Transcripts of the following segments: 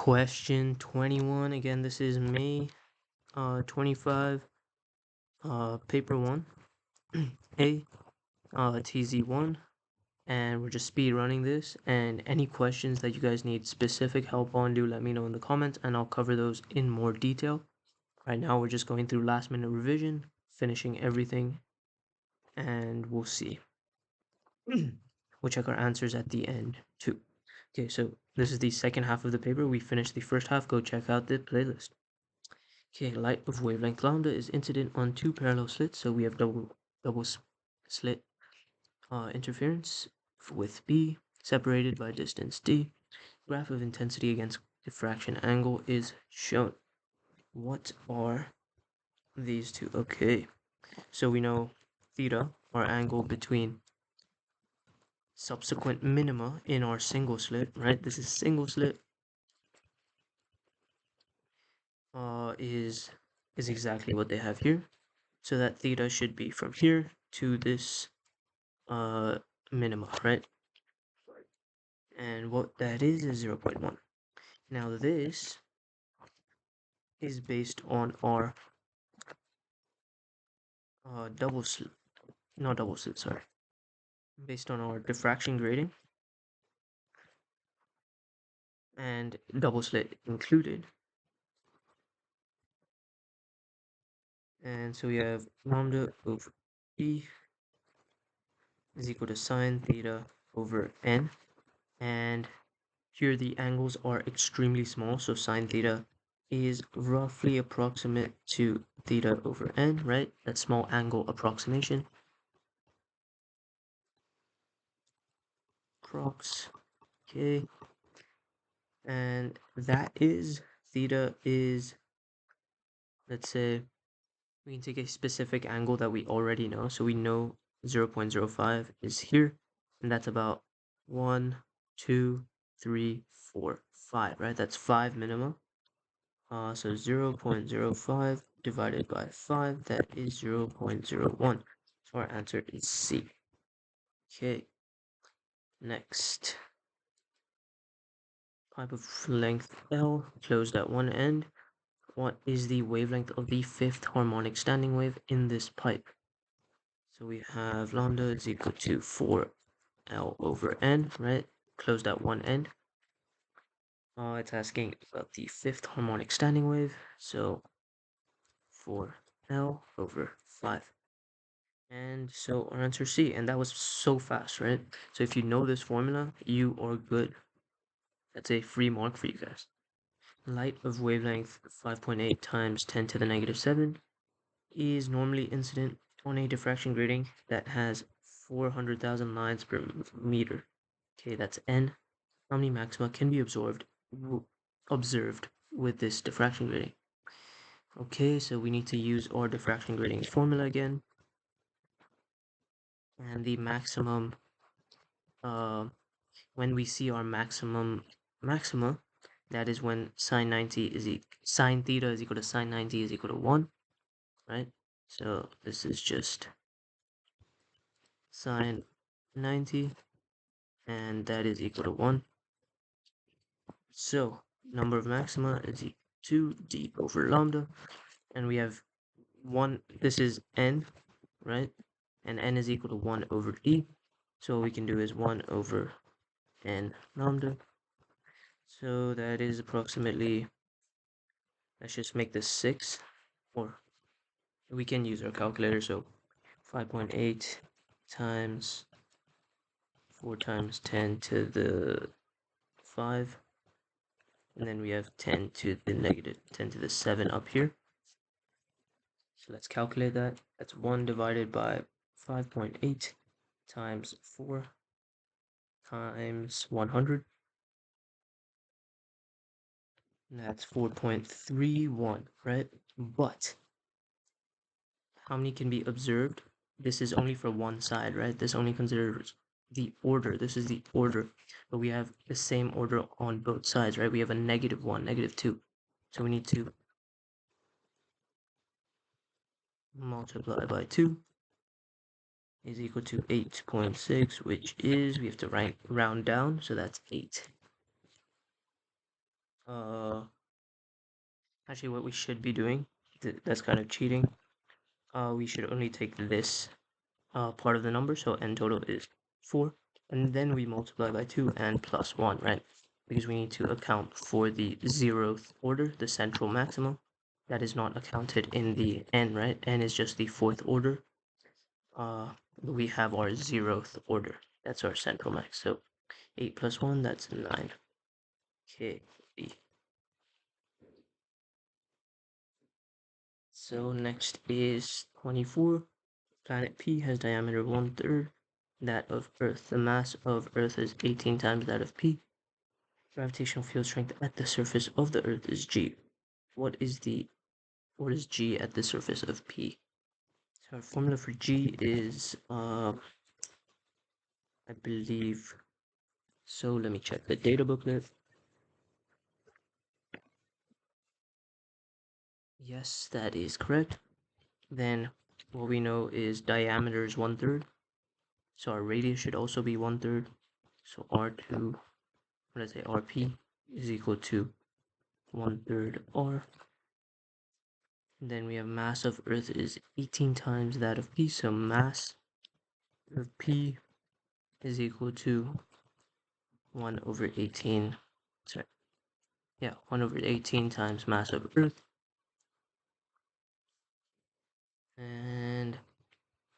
Question 21. Again, this is May 25, paper 1, A, TZ1, and we're just speed running this. And any questions that you guys need specific help on, do let me know in the comments, and I'll cover those in more detail. Right now, we're just going through last minute revision, finishing everything, and we'll see. We'll check our answers at the end too. Okay, so this is the second half of the paper. We finished the first half. Go check out the playlist. Okay, light of wavelength lambda is incident on two parallel slits, so we have double slit interference with B separated by distance D. Graph of intensity against diffraction angle is shown. What are these two? Okay, so we know theta, our angle between subsequent minima in our single slit, right? This is single slit, is exactly what they have here. So that theta should be from here to this minima, right? And what that is 0.1. Now this is based on our double slit, not double slit, sorry, based on our diffraction grating and double slit included. And so we have lambda over E is equal to sine theta over n, and here the angles are extremely small, so sine theta is roughly approximate to theta over n, right? That small angle approximation. Prox, okay. And that is, theta is, let's say, we can take a specific angle that we already know. So we know 0.05 is here, and that's about 1, 2, 3, 4, 5, right? That's 5 minima. So 0.05 divided by 5, that is 0.01. So our answer is C. Okay. Next. Pipe of length L, closed at one end. What is the wavelength of the fifth harmonic standing wave in this pipe? So we have lambda is equal to 4L over N, right? Closed at one end. It's asking about the fifth harmonic standing wave, so 4L over 5. And so our answer is C, and that was so fast, right? So if you know this formula, you are good. That's a free mark for you guys. Light of wavelength 5.8 times 10 to the negative 7 is normally incident on a diffraction grating that has 400,000 lines per meter. Okay, that's N. How many maxima can be observed with this diffraction grating? Okay, so we need to use our diffraction grating formula again. And the maximum, when we see our maxima, that is when sine theta is equal to sine 90 is equal to 1, right? So this is just sine 90, and that is equal to 1. So number of maxima is equal to d over lambda, and we have 1, this is n, right? And n is equal to 1 over d. So what we can do is 1 over n lambda. So that is approximately, let's just make this 6, or we can use our calculator. So 5.8 times 4 times 10 to the 5, and then we have 10 to the negative 10 to the 7 up here. So let's calculate that. That's 1 divided by 5.8 times 4 times 100. That's 4.31, right? But how many can be observed? This is only for one side, right? This only considers the order. This is the order, but we have the same order on both sides, right? We have a -1, -2. So we need to multiply by 2 is equal to 8.6, which is, we have to round down, so that's 8. uh, actually what we should be doing, that's kind of cheating. We should only take this part of the number, so n total is 4, and then we multiply by 2 and plus 1, right? Because we need to account for the 0th order, the central maximum. That is not accounted in the n, right? N is just the 4th order. We have our 0th order. That's our central max. So 8 plus 1, that's 9. Okay. So next is 24. Planet P has diameter 1/3 that of Earth. The mass of Earth is 18 times that of P. Gravitational field strength at the surface of the Earth is G. What is G at the surface of P? So our formula for G is I believe, so let me check the data booklet. Yes, that is correct. Then what we know is diameter is 1/3. So our radius should also be 1/3. So R2, let's say RP is equal to 1/3 R. Then we have mass of Earth is 18 times that of P. So mass of P is equal to 1/18. Sorry. Yeah, 1/18 times mass of Earth. And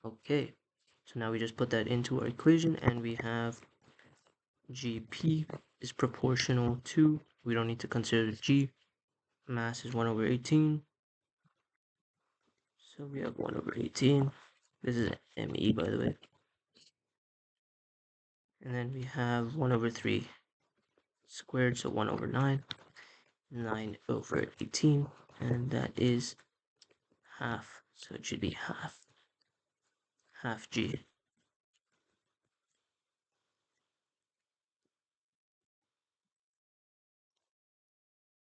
okay. So now we just put that into our equation and we have Gp is proportional to, we don't need to consider G, mass is 1/18. So we have 1/18. This is ME, by the way. And then we have 1/3 squared, so 1/9. 9/18, and that is half. So it should be half G.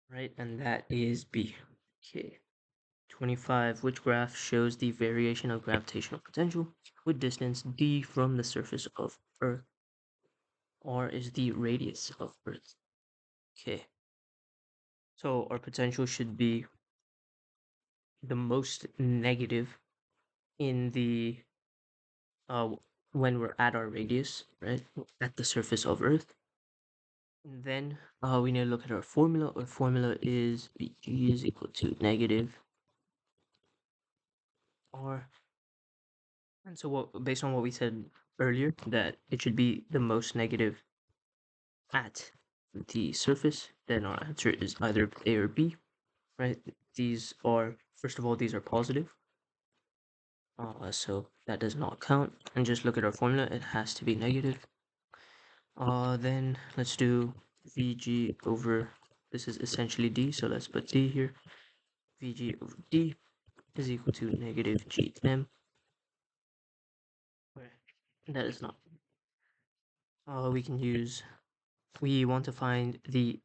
Right, and that is B. Okay. 25. Which graph shows the variation of gravitational potential with distance d from the surface of Earth? R is the radius of Earth. Okay. So our potential should be the most negative in the when we're at our radius, right? At the surface of Earth. And then we need to look at our formula. Our formula is G is equal to negative R. And so based on what we said earlier, that it should be the most negative at the surface, then our answer is either A or B, right? These are, first of all, these are positive. So that does not count. And just look at our formula, it has to be negative. Then let's do Vg over, this is essentially D, so let's put D here. Vg over D is equal to negative Gm. That is not. We can use, we want to find the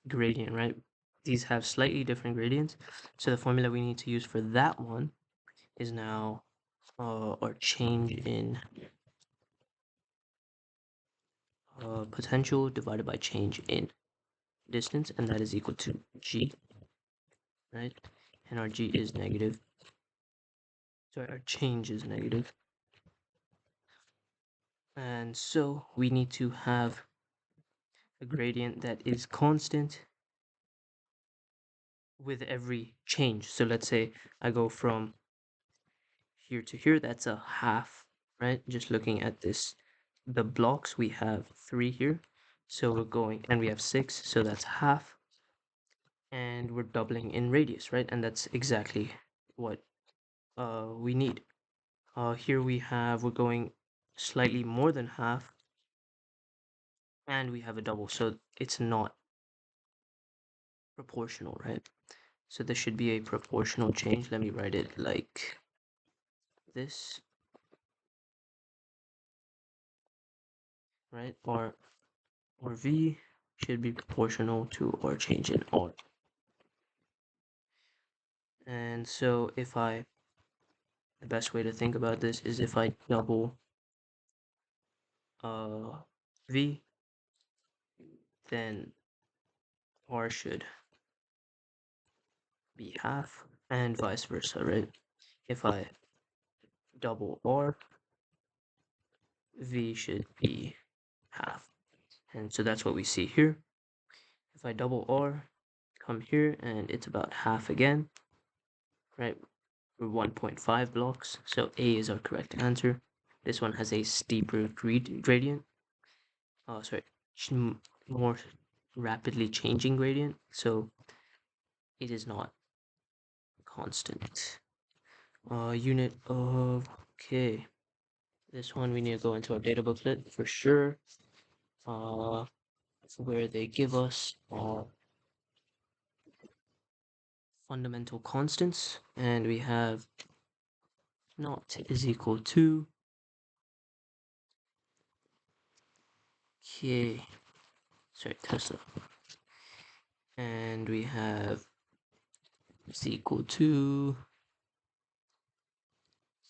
gradient, right? These have slightly different gradients. So the formula we need to use for that one is now our change in potential divided by change in distance, and that is equal to G, right? And our G is negative. Sorry, our change is negative. And so we need to have a gradient that is constant with every change. So let's say I go from here to here, that's a half, right? Just looking at this, the blocks, we have 3 here. So we're going, and we have 6, so that's half. And we're doubling in radius, right? And that's exactly what we need. Here we're going slightly more than half, and we have a double, so it's not proportional, right? So this should be a proportional change. Let me write it like this, right? Or V should be proportional to our change in R. And so the best way to think about this is if I double V, then R should be half, and vice versa, right? If I double R, V should be half. And so that's what we see here. If I double R, come here, and it's about half again, right? We're 1.5 blocks, so A is our correct answer. This one has a steeper gradient. Oh, sorry, more rapidly changing gradient, so it is not constant. Unit of, okay. This one we need to go into our data booklet for sure. Where they give us fundamental constants, and we have naught is equal to, okay, sorry, Tesla, and we have is equal to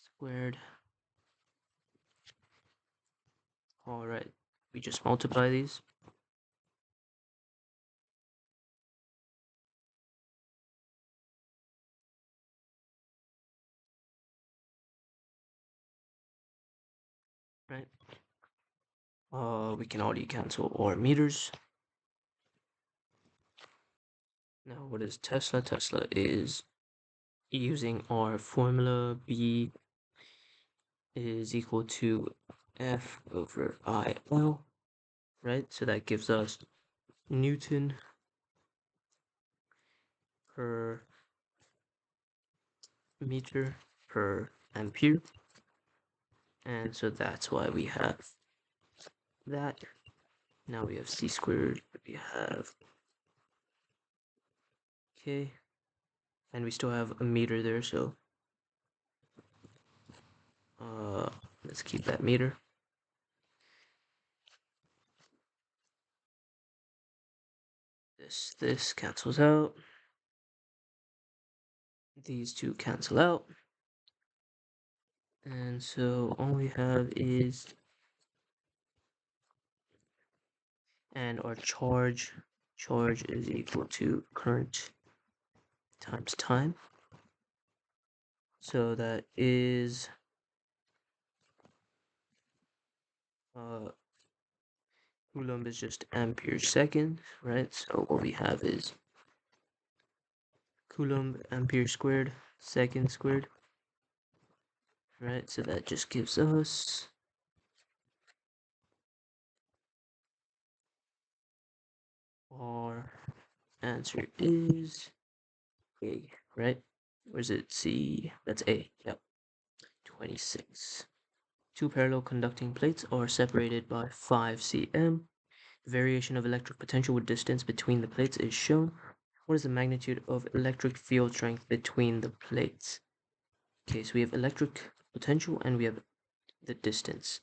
squared. All right, we just multiply these. Right. We can already cancel our meters. Now, what is Tesla? Tesla is using our formula B is equal to F over IL, right? So that gives us Newton per meter per ampere. And so that's why we have that. Now we have C squared, we have K, and we still have a meter there, so let's keep that meter. This cancels out. These two cancel out. And so all we have is, and our charge is equal to current times time. So that is Coulomb is just ampere second, right? So what we have is Coulomb ampere squared second squared, right? So that just gives us our answer is A, right? Or is it C? That's A, yep, 26. Two parallel conducting plates are separated by 5 cm. Variation of electric potential with distance between the plates is shown. What is the magnitude of electric field strength between the plates? Okay, so we have electric potential and we have the distance.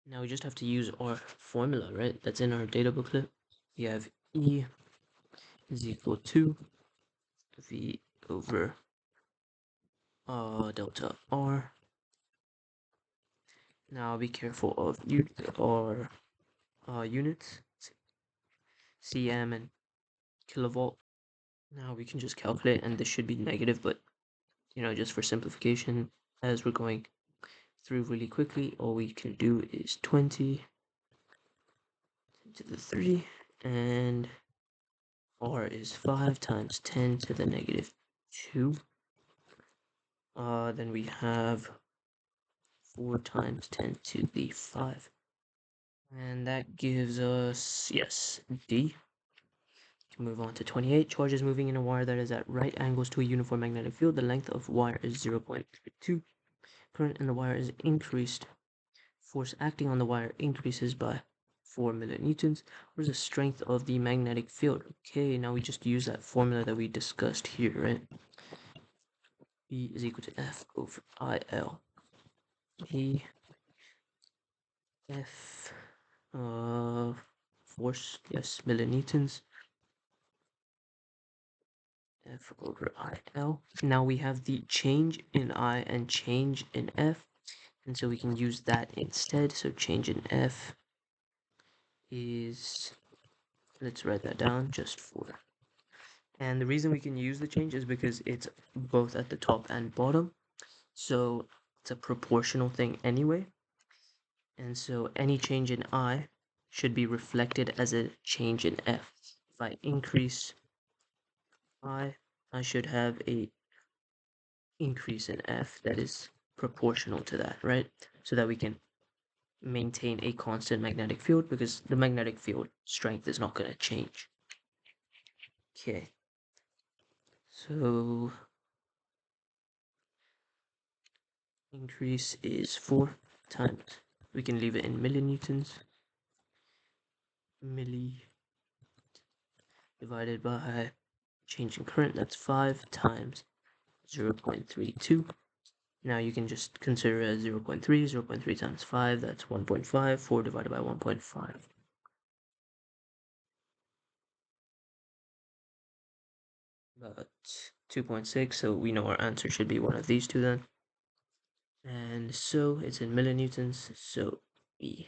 Now we just have to use our formula, right? That's in our data booklet. We have E is equal to V over delta R. Now be careful of our units, cm and kilovolt. Now we can just calculate, and this should be negative, but just for simplification, as we're going through really quickly, all we can do is 20 to the 3, and R is 5 times 10 to the negative 2. Then we have 4 times 10 to the 5. And that gives us, yes, D. Can move on to 28. Charges moving in a wire that is at right angles to a uniform magnetic field. The length of wire is 0.32. Current in the wire is increased. Force acting on the wire increases by 4 millinewtons. What is the strength of the magnetic field? Okay, now we just use that formula that we discussed here, right? B is equal to F over IL. E F force, yes, millinewtons. F over IL. Now we have the change in I and change in F, and so we can use that instead. So change in F is, let's write that down just for And the reason we can use the change is because it's both at the top and bottom. So it's a proportional thing anyway. And so any change in I should be reflected as a change in F. If I increase I should have a increase in F that is proportional to that, right? So that we can maintain a constant magnetic field because the magnetic field strength is not going to change. Okay. So increase is 4 times, we can leave it in millinewtons, milli divided by change in current, that's 5 times 0.32. Now you can just consider it as 0.3, 0.3 times 5, that's 1.5, 4 divided by 1.5. About 2.6, so we know our answer should be one of these two then. And so it's in millinewtons, so E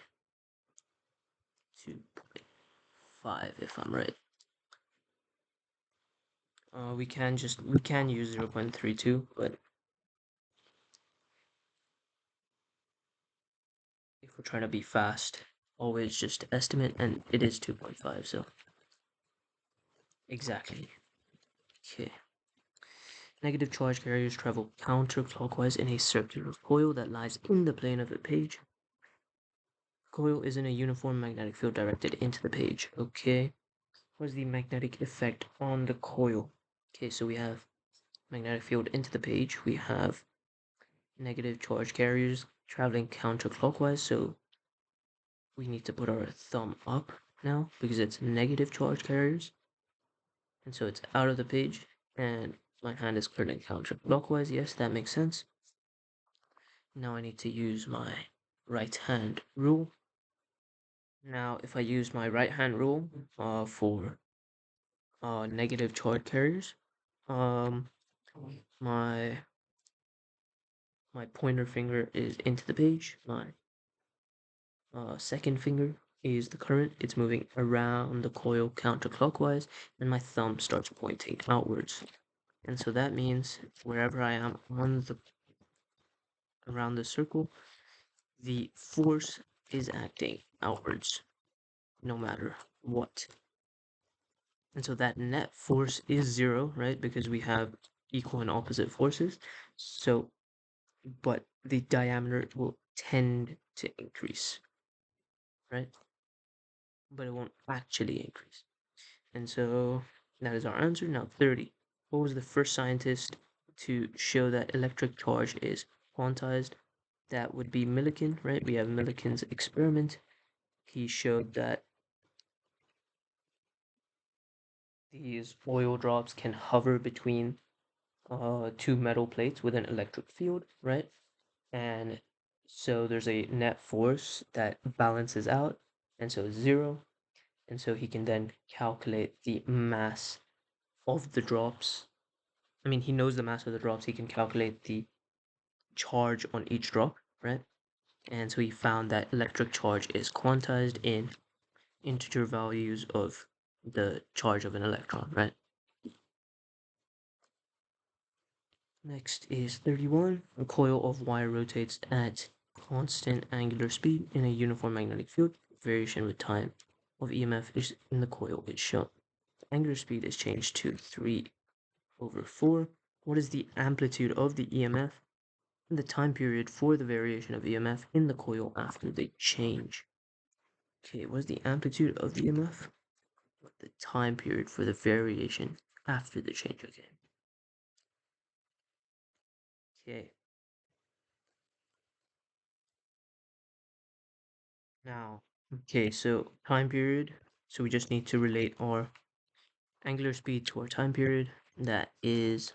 2.5 if I'm right. We can use 0.32, but if we're trying to be fast, always just estimate, and it is 2.5, so exactly. Okay. Negative charge carriers travel counterclockwise in a circular coil that lies in the plane of the page. The coil is in a uniform magnetic field directed into the page. Okay. What is the magnetic effect on the coil? Okay, so we have magnetic field into the page. We have negative charge carriers traveling counterclockwise, so we need to put our thumb up now because it's negative charge carriers. And so it's out of the page, and my hand is curling counterclockwise. Yes, that makes sense. Now I need to use my right hand rule. Now, if I use my right hand rule for negative charge carriers, um, my pointer finger is into the page. My second finger is the current. It's moving around the coil counterclockwise, and my thumb starts pointing outwards. And so that means wherever I am on the around the circle, the force is acting outwards, no matter what. And so that net force is 0, right? Because we have equal and opposite forces. So, but the diameter will tend to increase, right? But it won't actually increase. And so that is our answer. Now 30. What was the first scientist to show that electric charge is quantized? That would be Millikan, right? We have Millikan's experiment. He showed that these oil drops can hover between two metal plates with an electric field, right? And so there's a net force that balances out, and so 0. And so he can then calculate the mass of the drops. I mean, he knows the mass of the drops, he can calculate the charge on each drop, right? And so he found that electric charge is quantized in integer values of the charge of an electron, right? Next is 31. A coil of wire rotates at constant angular speed in a uniform magnetic field. Variation with time of EMF is in the coil is shown. Angular speed is changed to 3/4. What is the amplitude of the EMF and the time period for the variation of EMF in the coil after the change? Okay, what is the amplitude of the EMF? What the time period for the variation after the change? Okay. Now, okay, so time period. So we just need to relate our angular speed to our time period. That is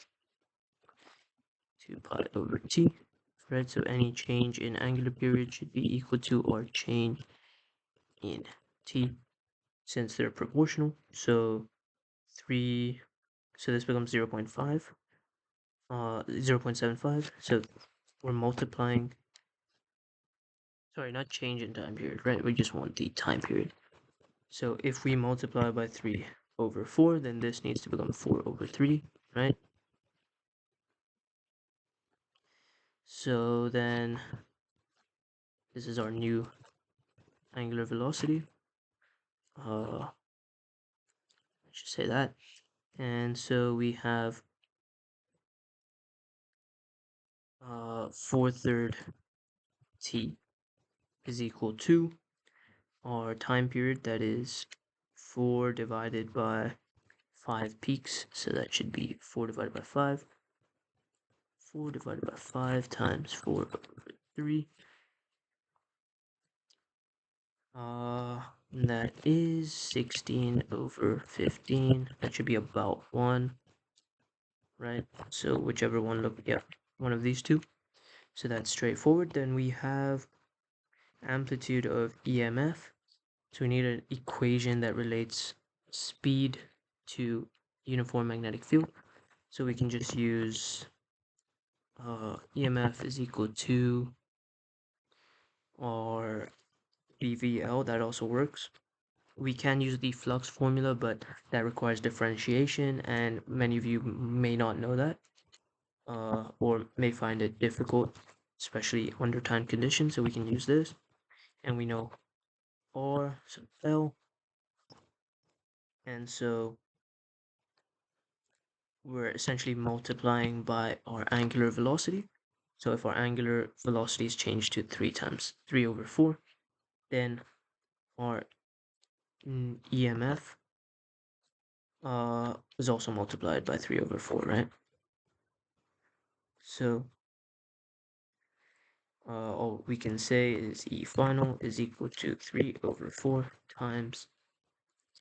2 pi over t, right? So any change in angular period should be equal to our change in t, since they're proportional. So 3, so this becomes 0.5, 0.75. So we're multiplying, sorry, not change in time period, right? We just want the time period. So if we multiply by 3, over 4, then this needs to become 4 over 3, right? So then this is our new angular velocity. Let's just say that. And so we have 4/3 t is equal to our time period, that is 4 divided by 5 peaks, so that should be 4 divided by 5. 4 divided by 5 times 4 over 3. That is 16 over 15. That should be about 1, right? So whichever one, one of these two. So that's straightforward. Then we have amplitude of EMF. So we need an equation that relates speed to uniform magnetic field. So we can just use EMF is equal to or BVL, that also works. We can use the flux formula, but that requires differentiation, and many of you may not know that, or may find it difficult, especially under time conditions. So we can use this, and we know R, so L, and so we're essentially multiplying by our angular velocity. So if our angular velocity is changed to 3 times 3 over 4, then our EMF is also multiplied by 3 over 4, right? So all we can say is E final is equal to 3 over 4 times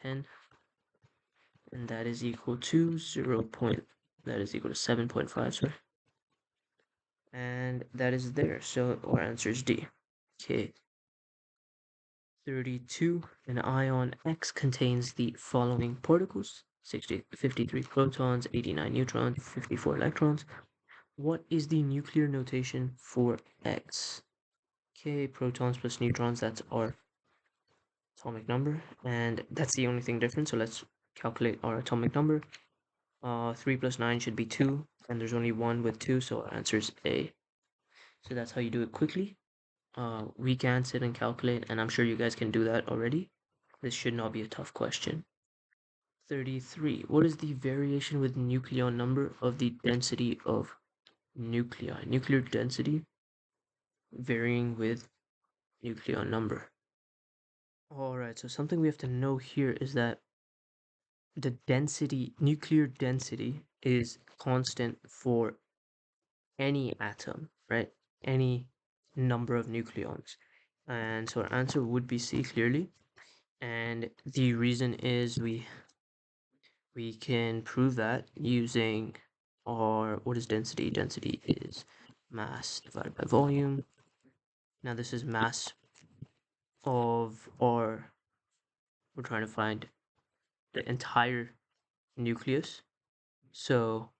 10, and that is equal to 7.5, sorry. And that is there, so our answer is D. Okay. 32, an ion X contains the following particles: 53 protons, 89 neutrons, 54 electrons. What is the nuclear notation for X? Okay, protons plus neutrons, that's our atomic number, and that's the only thing different, so let's calculate our atomic number. 3 plus 9 should be 2, and there's only 1 with 2, so our answer is A. So that's how you do it quickly. We can sit and calculate, and I'm sure you guys can do that already. This should not be a tough question. 33. What is the variation with nucleon number of the density of nuclei? Nuclear density varying with nucleon number. Alright, so something we have to know here is that the density, nuclear density, is constant for any atom, right? Any number of nucleons. And so our answer would be C, clearly. And the reason is we can prove that using our, what is density? Density is mass divided by volume. Now this is mass of our, we're trying to find the entire nucleus. So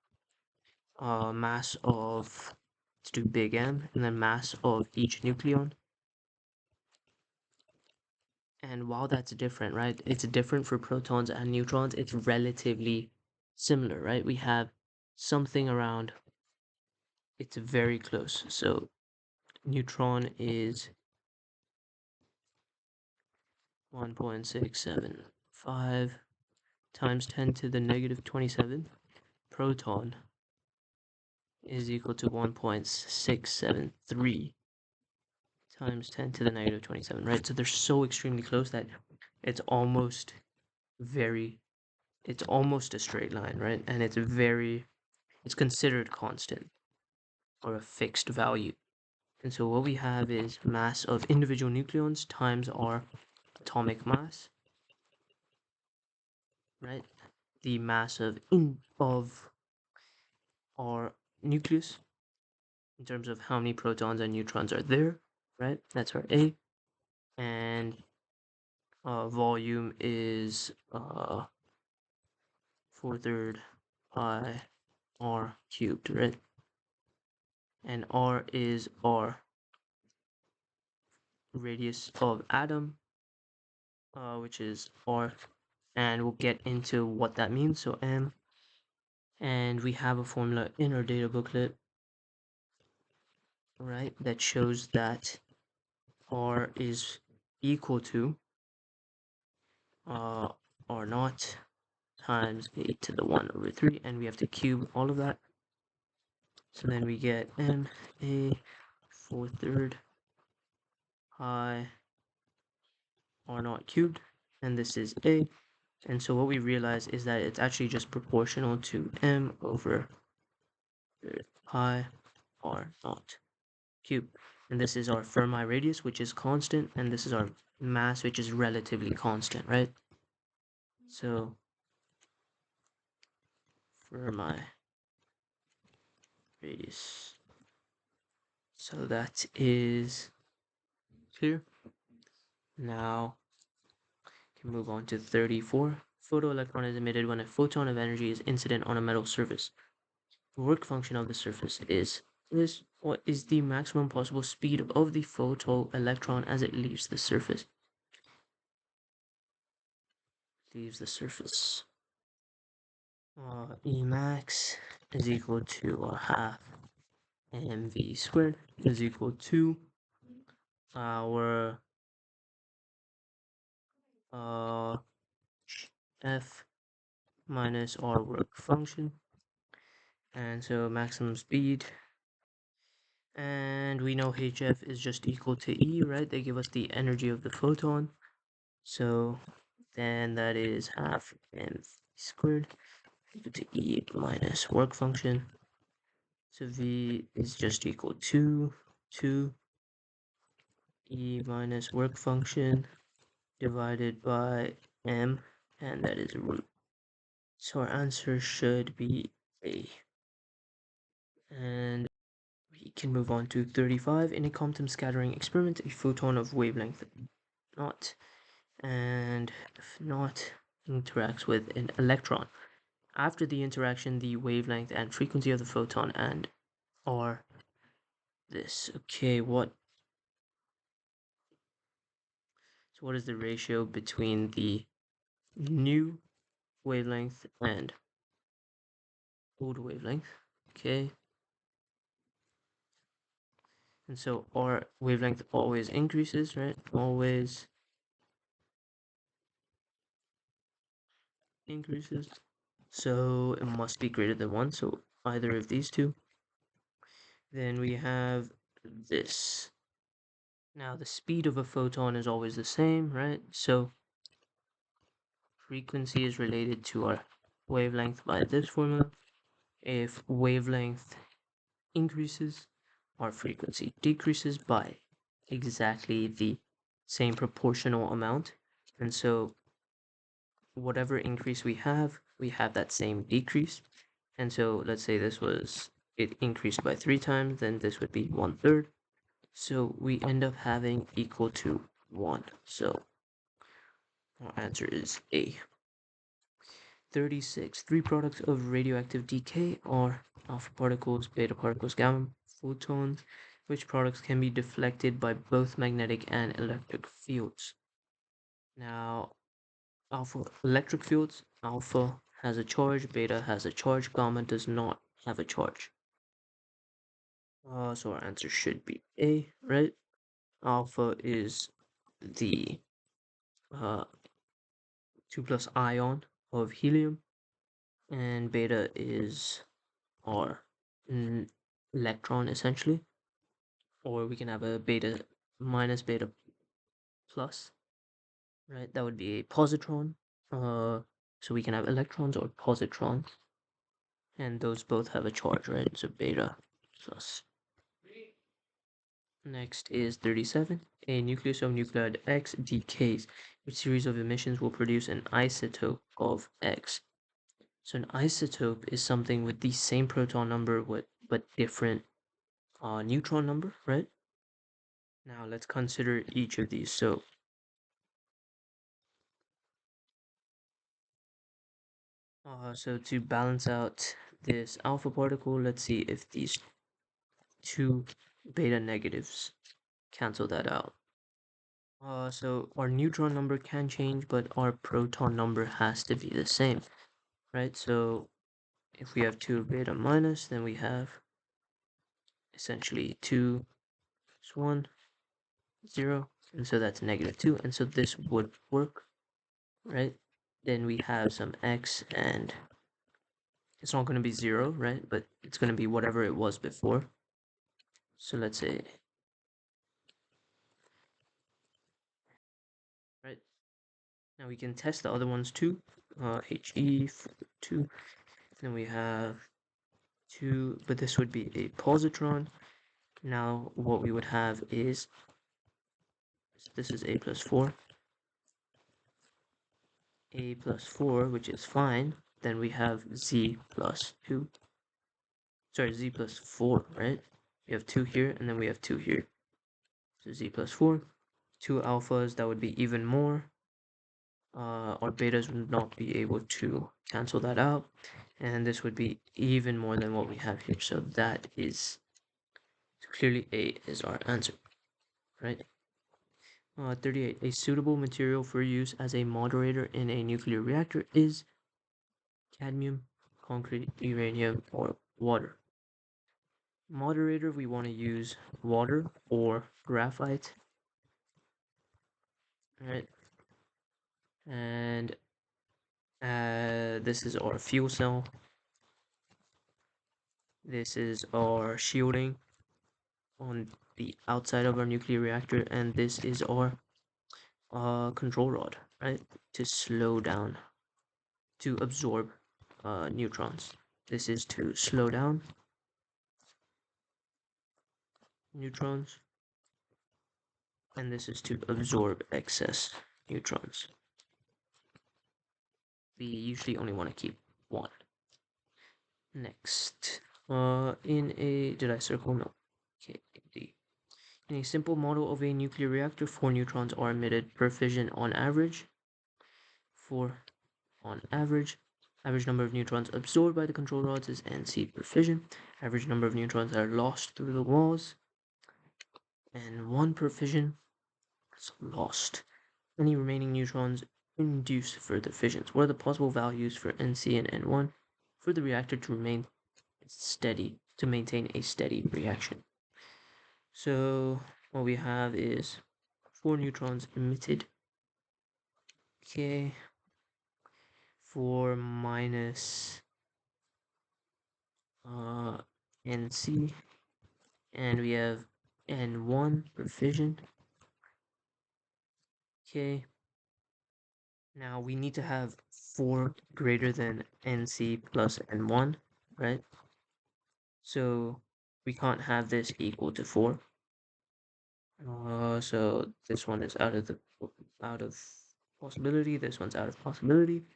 mass of, let's do big M, and then mass of each nucleon. And while that's different, right, it's different for protons and neutrons, it's relatively similar, right? We have something around, it's very close. So neutron is 1.675 times 10 to the negative 27. Proton is equal to 1.673 times 10 to the negative 27, right? So they're so extremely close that it's almost it's almost a straight line, right? And it's considered constant or a fixed value. And so what we have is mass of individual nucleons times our atomic mass, right? The mass of our nucleus in terms of how many protons and neutrons are there, right? That's our A. And volume is 4/3 pi r cubed, right? And r is our radius of atom, which is r and we'll get into what that means. So M, and we have a formula in our data booklet, right, that shows that R is equal to R naught times a to the 1 over 3, and we have to cube all of that. So then we get M a 4/3 pi R naught cubed, and this is a. And so what we realize is that it's actually just proportional to M over pi R naught cubed. And this is our Fermi radius, which is constant, and this is our mass, which is relatively constant, right? So Fermi radius. So that is clear. Now can move on to 34. Photoelectron is emitted when a photon of energy is incident on a metal surface. The work function of the surface is this. What is the maximum possible speed of the photoelectron as it leaves the surface? Leaves the surface. E max is equal to a half mv squared is equal to our f minus our work function, and so maximum speed, and we know hf is just equal to E, right? They give us the energy of the photon, so then that is half mv squared equal to E minus work function. So V is just equal to 2 E minus work function divided by M, and that is a root. So our answer should be A. And we can move on to 35. In a quantum scattering experiment, a photon of wavelength naught and if naught interacts with an electron. After the interaction, the wavelength and frequency of the photon and are this. Okay, what is the ratio between the new wavelength and old wavelength? Okay. And so our wavelength always increases, right? Always increases. So it must be greater than 1, so either of these two. Then we have this. Now the speed of a photon is always the same, right? So frequency is related to our wavelength by this formula. If wavelength increases, our frequency decreases by exactly the same proportional amount. And so whatever increase we have that same decrease. And so let's say it increased by 3 times, then this would be 1/3. So we end up having equal to 1. So our answer is A. 36. 3 products of radioactive decay are alpha particles, beta particles, gamma photons. Which products can be deflected by both magnetic and electric fields? Now, alpha electric fields, alpha has a charge, beta has a charge, gamma does not have a charge. So our answer should be A, right? Alpha is the 2+ ion of helium, and beta is our electron essentially, or we can have a beta minus beta plus, right? That would be a positron. So we can have electrons or positrons, and those both have a charge, right? So beta plus. Next is 37. A nucleus of nuclide X decays. Which series of emissions will produce an isotope of X? So an isotope is something with the same proton number but different neutron number, right? Now let's consider each of these. So so to balance out this alpha particle, let's see if these two beta negatives cancel that out. So our neutron number can change, but our proton number has to be the same, right? So if we have 2 beta minus, then we have essentially 2 is 1, 0, and so that's -2, and so this would work, right? Then we have some x, and it's not going to be 0, right? But it's going to be whatever it was before. So let's say, right? Now we can test the other ones too. HE 2. Then we have 2, but this would be a positron. Now what we would have is, this is a plus 4. A plus 4, which is fine. Then we have z plus 2. Sorry, z plus 4, right? We have 2 here, and then we have 2 here. So z plus 4. 2 alphas, that would be even more. Our betas would not be able to cancel that out, and this would be even more than what we have here. So that is, so clearly A is our answer, right? 38. A suitable material for use as a moderator in a nuclear reactor is cadmium, concrete, uranium, or water. Moderator, we want to use water or graphite, right? And this is our fuel cell. This is our shielding on the outside of our nuclear reactor, and this is our control rod, right? To slow down, to absorb neutrons. This is to slow down neutrons, and this is to absorb excess neutrons. We usually only want to keep one. Next, did I circle? No. Okay, D. In a simple model of a nuclear reactor, 4 neutrons are emitted per fission on average. 4 on average. Average number of neutrons absorbed by the control rods is NC per fission. Average number of neutrons are lost through the walls, and 1 per fission is lost. Any remaining neutrons induce further fissions. What are the possible values for NC and N1 for the reactor to remain steady, to maintain a steady reaction? So what we have is 4 neutrons emitted. Okay. 4 minus NC, and we have N1 per fission. Okay. Now we need to have 4 greater than NC plus N1, right? So we can't have this equal to 4. So this one is out of possibility. This one's out of possibility.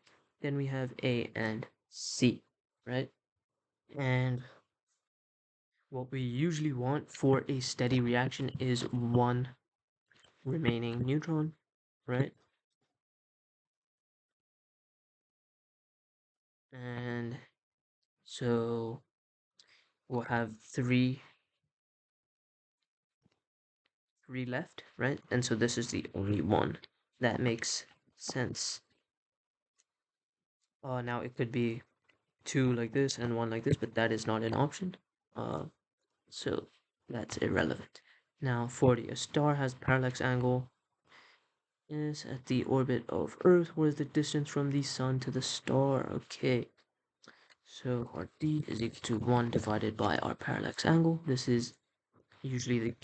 Then we have A and C, right? And what we usually want for a steady reaction is 1 remaining neutron, right? And so we'll have three left, right? And so this is the only one that makes sense. Now it could be 2 like this and 1 like this, but that is not an option. So that's irrelevant. Now 40. A star has parallax angle is at the orbit of Earth. What is the distance from the sun to the star? Okay. So our d is equal to 1 divided by our parallax angle. This is usually the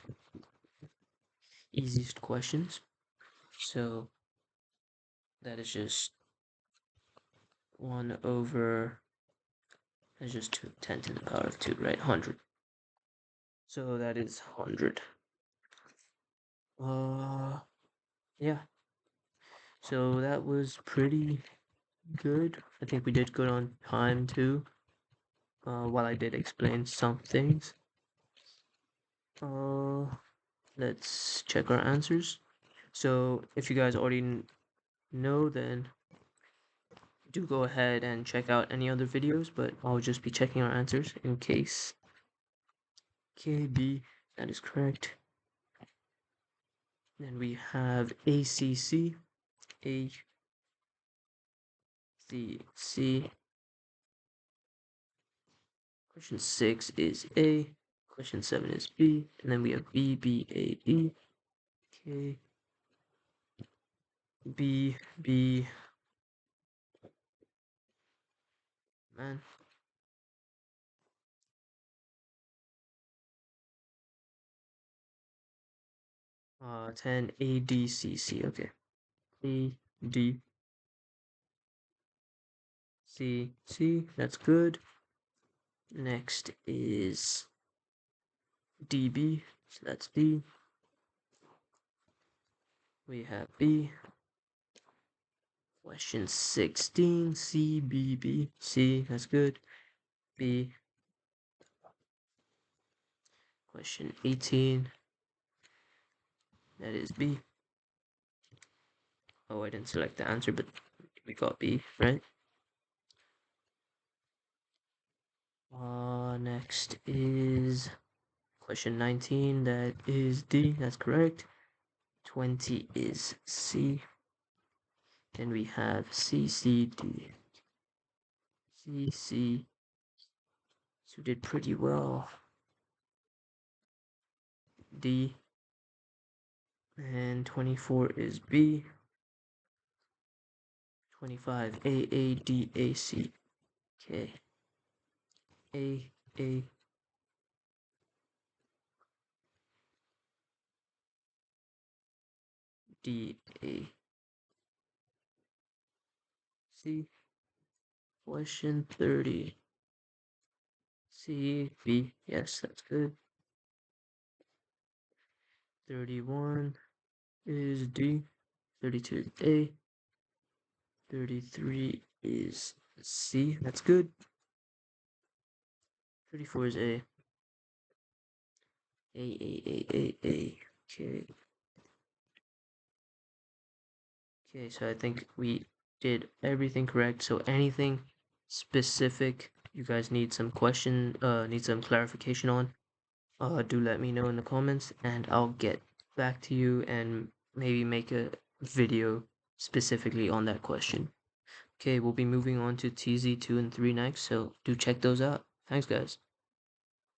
easiest questions. So that is just 1 over, that's just 10 to the power of 2, right? 100. So that is 100. Yeah. So that was pretty good. I think we did good on time too. While I did explain some things. Let's check our answers. So if you guys already know, then do go ahead and check out any other videos, but I'll just be checking our answers in case. KB, that is correct. Then we have ACC, ACC. Question 6 is A. Question 7 is B. And then we have B, B, A, B. Okay. B, B. Man. 10 A, D, C, C. Okay. A, D, C, C. That's good. Next is DB. So that's D. We have B. Question 16, C, B, B, C, that's good. B. Question 18, that is B. Oh, I didn't select the answer, but we got B, right? Next is question 19, that is D, that's correct. 20 is C. Then we have C, C, D. C, C. So did pretty well. D. And 24 is B. 25, A, A, D, A, C. Okay. A, A, D, A, C. Question 30. C, B. Yes, that's good. 31 is D. 32 is A. 33 is C. That's good. 34 is A. A, A, A, A, A. Okay. Okay, so I think we did everything correct. So anything specific you guys need some clarification on, do let me know in the comments and I'll get back to you and maybe make a video specifically on that question. Okay, we'll be moving on to TZ2 and 3 next, so do check those out. Thanks, guys.